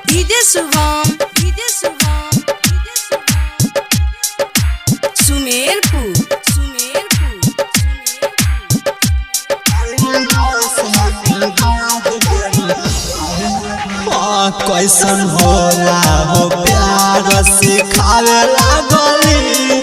DJ Shubham Sumerpur कैसन होला हो प्यार सिखावे लागली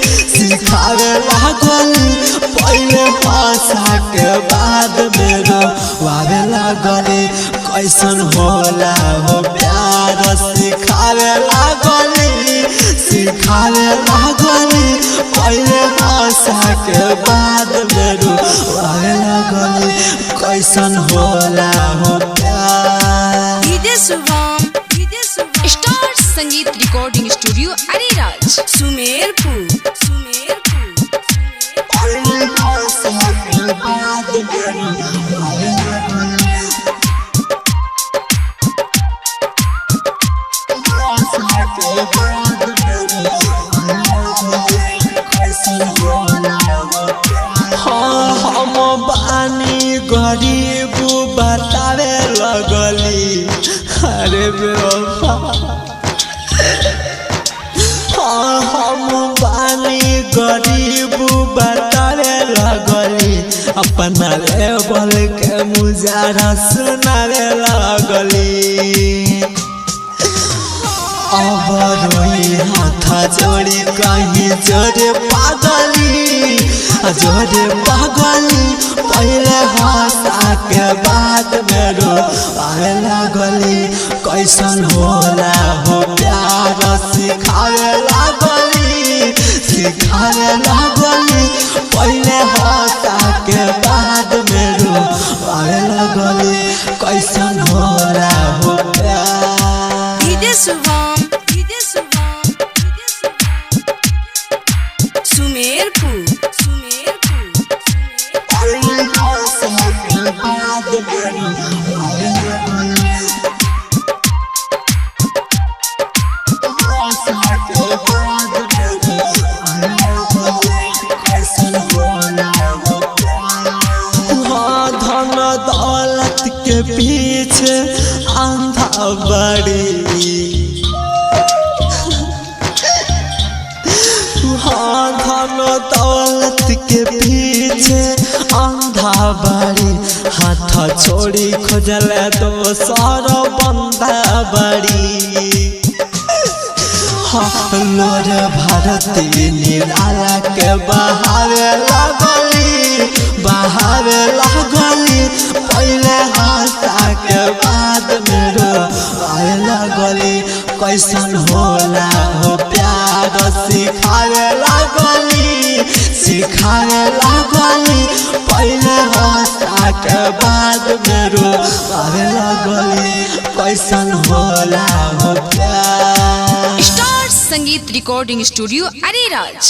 पहले भाषा के बाद में रोवावे लागली। कैसन होला हो प्यार सिखावे लागली पहले भाषा के बाद में रोवावे लागली। कैसन होला हो प्यार। डीजे शुभम स्टार संगीत रिकॉर्डिंग स्टूडियो अरेराज सुमेरपुर हम बानी गरीब बतावे लगली। अरे बेवफा हम बानी गरीब बतावे लगली। अपना लेवल के मुजारा सुनावे लगली। अब रोई हाथ जोड़ी कहीं जोरे पागली पहले भाषा के बाद में रोवावे लागली। कैसन होला हो प्यार सिखावे लागली पहले भाषा के बाद में रोवावे लागली। कैसन होला हो प्यार। डीजे शुभम सुमेरपुर धन दौलत के पीछे अंधा बड़ी। धन दौलत के पीछे अंधा बड़ी। हाथ छोड़ी खोजल दोसर बंदा बड़ी। लोर भारती निराला के बहावे लागली पहले भाषा के बाद में रोवावे लागली। कैसन होला हो प्यार सिखावे लागली पहले भाषा के बाद में रोवावे लागली। कैसन होला हो प्यार। स्टार संगीत रिकॉर्डिंग स्टूडियो अरेराज।